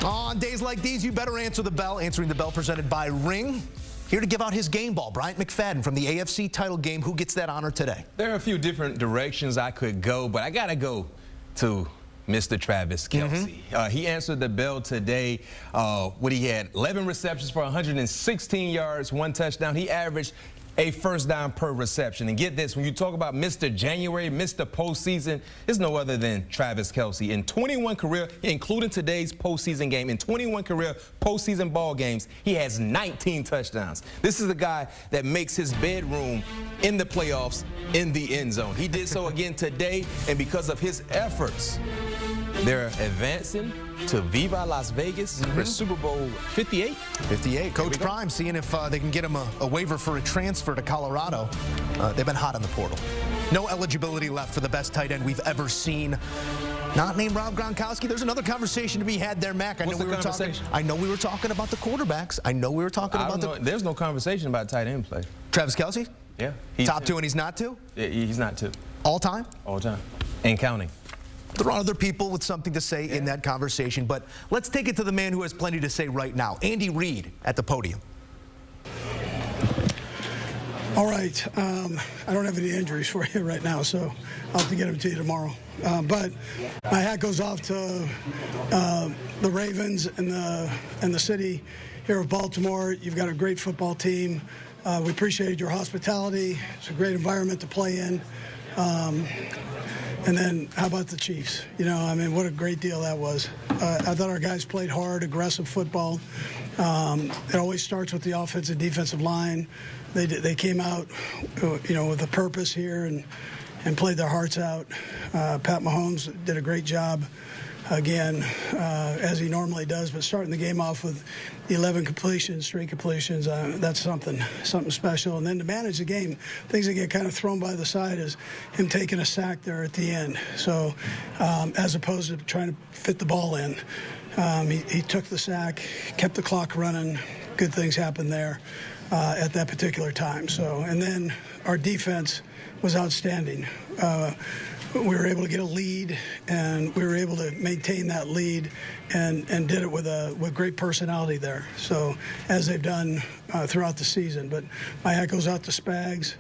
On days like these, you better answer the bell. Answering the bell presented by Ring. Here to give out his game ball, Bryant McFadden from the AFC title game. Who gets that honor today? There are a few different directions I could go, but I got to go to Mr. Travis Kelce. He answered the bell today when he had 11 receptions for 116 yards, 1 touchdown. He averaged a first down per reception. And get this, when you talk about Mr. January, Mr. Postseason, it's no other than Travis Kelce. In 21 career, including today's postseason game, in 21 career postseason ball games, he has 19 touchdowns. This is the guy that makes his bedroom in the playoffs in the end zone. He did so again today, and because of his efforts, they're advancing to Viva Las Vegas for Super Bowl 58. 58. Coach Prime seeing if they can get him a waiver for a transfer to Colorado. They've been hot on the portal. No eligibility left for the best tight end we've ever seen. Not named Rob Gronkowski. There's another conversation to be had there, Mac. I know we were talking about the quarterbacks. I know we were talking about There's no conversation about tight end play. Travis Kelce? Yeah. Top 2 and he's not 2? Yeah, he's not 2. All time? All time. And counting. There are other people with something to say in that conversation, but let's take it to the man who has plenty to say right now, Andy Reid at the podium. All right. I don't have any injuries for you right now, so I'll have to get them to you tomorrow. But my hat goes off to the Ravens and the city here of Baltimore. You've got a great football team. We appreciated your hospitality. It's a great environment to play in. And then how about the Chiefs? You know, I mean, what a great deal that was. I thought our guys played hard, aggressive football. It always starts with the offensive defensive line. They came out, you know, with a purpose here and played their hearts out. Pat Mahomes did a great job again, as he normally does, but starting the game off with 11 completions, straight completions, that's something special. And then to manage the game, things that get kind of thrown by the side is him taking a sack there at the end. So as opposed to trying to fit the ball in, he took the sack, kept the clock running. Good things happened there at that particular time. So, and then our defense was outstanding. We were able to get a lead, and we were able to maintain that lead and did it with great personality there. So, as they've done throughout the season. But my hat goes out to Spags,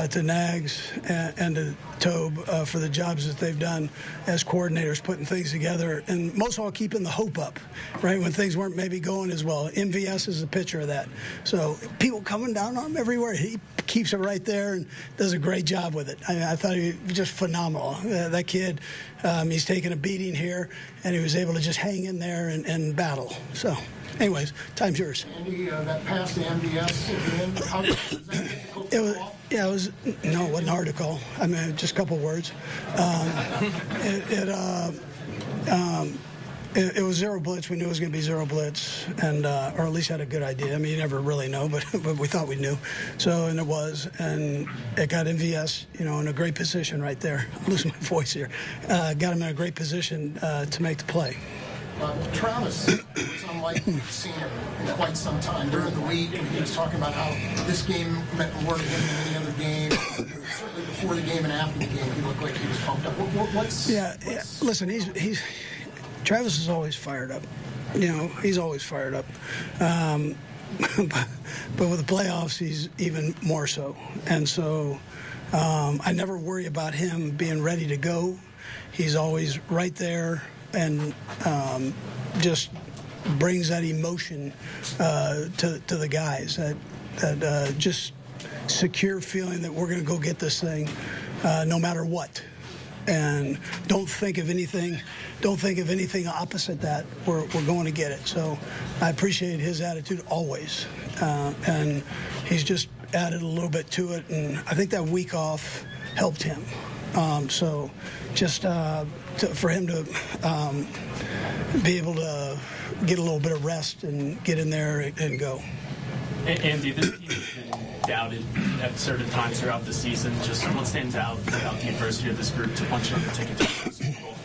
to Nags, and to Tobe for the jobs that they've done as coordinators, putting things together, and most of all keeping the hope up, right, when things weren't maybe going as well. MVS is a picture of that. So people coming down on him everywhere. He keeps it right there and does a great job with it. I thought he was just phenomenal. That kid, he's taken a beating here, and he was able to just hang in there and battle. So, anyways, time's yours. Andy, that pass to MVS at the end, how was that difficult to call? Yeah, it wasn't hard to call. I mean, just a couple words. It was zero blitz. We knew it was going to be zero blitz, and or at least had a good idea. I mean, you never really know, but we thought we knew. So, and it was, and it got MVS, you know, in a great position right there. I'm losing my voice here. Got him in a great position to make the play. Travis was unlike we've seen him in quite some time. During the week, and he was talking about how this game meant more to him than any other game. Certainly before the game and after the game, he looked like he was pumped up. Listen, he's Travis is always fired up. You know, he's always fired up. But with the playoffs, he's even more so. And so I never worry about him being ready to go. He's always right there and just brings that emotion to the guys, that just secure feeling that we're going to go get this thing no matter what. And don't think of anything opposite that. We're going to get it. So I appreciate his attitude always, and he's just added a little bit to it, and I think that week off helped him. So just for him to be able to get a little bit of rest and get in there and go. Andy, this team has been doubted at certain times throughout the season. Just what stands out about the adversity of this group to punch on the ticket to the Super Bowl?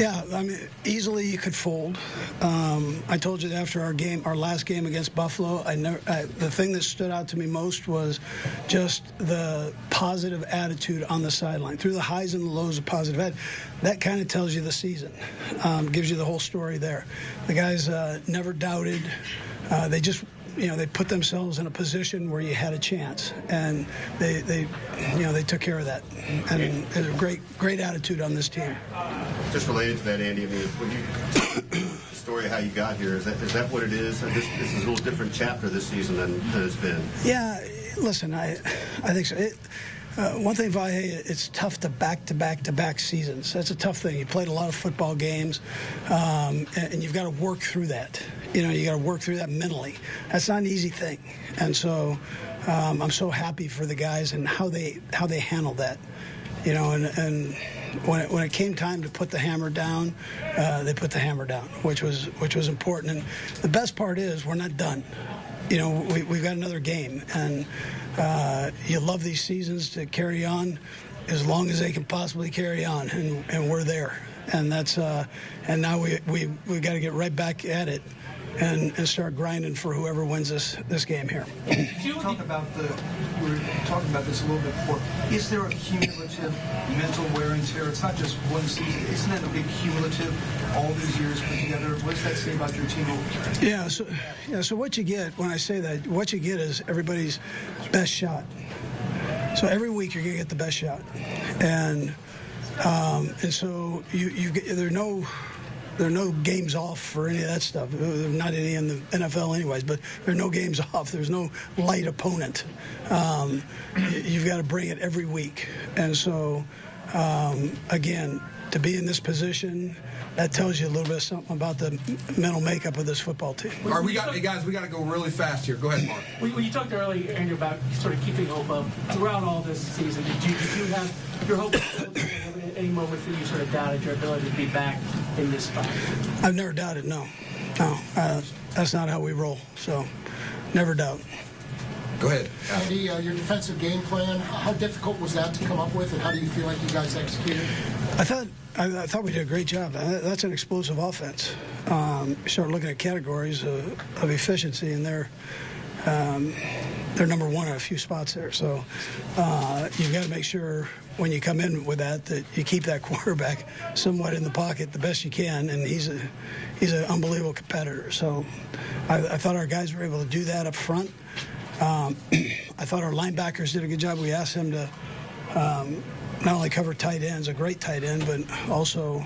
Yeah, I mean, easily you could fold. I told you after our last game against Buffalo, the thing that stood out to me most was just the positive attitude on the sideline. Through the highs and the lows of positive attitude, that kind of tells you the season, gives you the whole story there. The guys never doubted. They just, they put themselves in a position where you had a chance, and they took care of that. And there's a great attitude on this team. Just related to that, Andy, I mean, when the story of how you got here, is that what it is? This is a little different chapter this season than it's been. Yeah, listen, I think so. One thing, Vahe, it's tough to back seasons. That's a tough thing. You played a lot of football games, and you've got to work through that. You got to work through that mentally. That's not an easy thing. And so I'm so happy for the guys and how they handled that. And when it came time to put the hammer down, they put the hammer down, which was important. And the best part is we're not done. We've got another game, and you love these seasons to carry on as long as they can possibly carry on, and we're there. And that's and now we've got to get right back at it and start grinding for whoever wins this game here. You were talking about this a little bit before. Is there a cumulative mental wear and tear? It's not just one season. Isn't that a big cumulative? All these years put together. What does that say about your team? Yeah. So what you get when I say that, what you get is everybody's best shot. So every week you're gonna get the best shot, and so there are no games off for any of that stuff. There's not any in the NFL anyways, but there are no games off. There's no light opponent. You've got to bring it every week. And so, again, to be in this position, that tells you a little bit of something about the mental makeup of this football team. All right, hey guys, we got to go really fast here. Go ahead, Mark. When you talked earlier, Andrew, about sort of keeping hope up throughout all this season, did you have your hope at any moment that you sort of doubted your ability to be back in this spot? I've never doubted, no. That's not how we roll, so never doubt. Go ahead. Andy, your defensive game plan, how difficult was that to come up with, and how do you feel like you guys executed? I thought we did a great job. That's an explosive offense. You start looking at categories of efficiency, and they're they're number one in a few spots there. So you've got to make sure when you come in with that you keep that quarterback somewhat in the pocket the best you can, and he's an unbelievable competitor. So I thought our guys were able to do that up front. I thought our linebackers did a good job. We asked them to not only cover tight ends, a great tight end, but also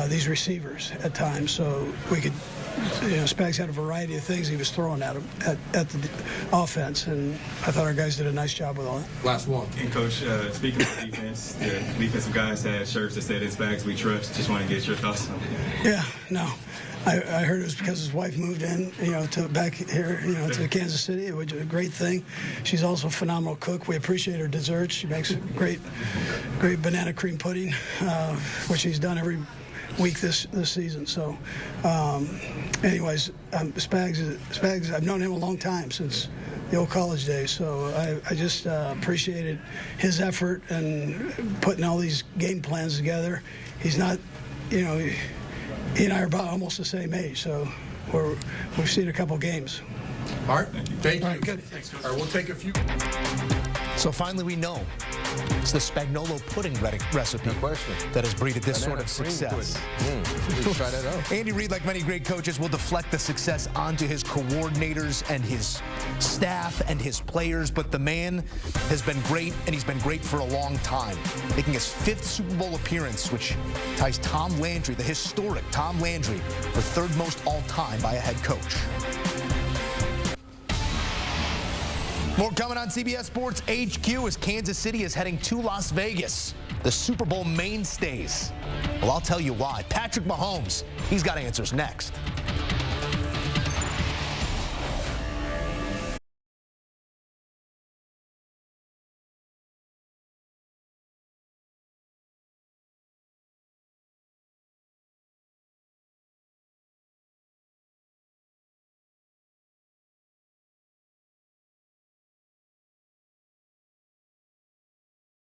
these receivers at times. So we could, Spags had a variety of things he was throwing at him at the offense, and I thought our guys did a nice job with all that. Last one. And Coach, speaking of defense, the defensive guys had shirts that said "It's Spags we trust." Just want to get your thoughts on it. Yeah, no. I heard it was because his wife moved in, to back here, to Kansas City, which is a great thing. She's also a phenomenal cook. We appreciate her desserts. She makes great banana cream pudding, which she's done every week this season. So, anyways, Spags, I've known him a long time, since the old college days. So I just appreciated his effort and putting all these game plans together. He's not, he and I are about almost the same age, so we've seen a couple games. All right, thank you. All right, good. All right, we'll take a few. So finally we know it's the Spagnuolo pudding recipe that has breeded this sort of success. Try that out. Andy Reid, like many great coaches, will deflect the success onto his coordinators and his staff and his players, but the man has been great, and he's been great for a long time, making his 5th Super Bowl appearance, which ties Tom Landry, the historic Tom Landry, for 3rd most all-time by a head coach. More coming on CBS Sports HQ as Kansas City is heading to Las Vegas. The Super Bowl mainstays. Well, I'll tell you why. Patrick Mahomes, he's got answers next.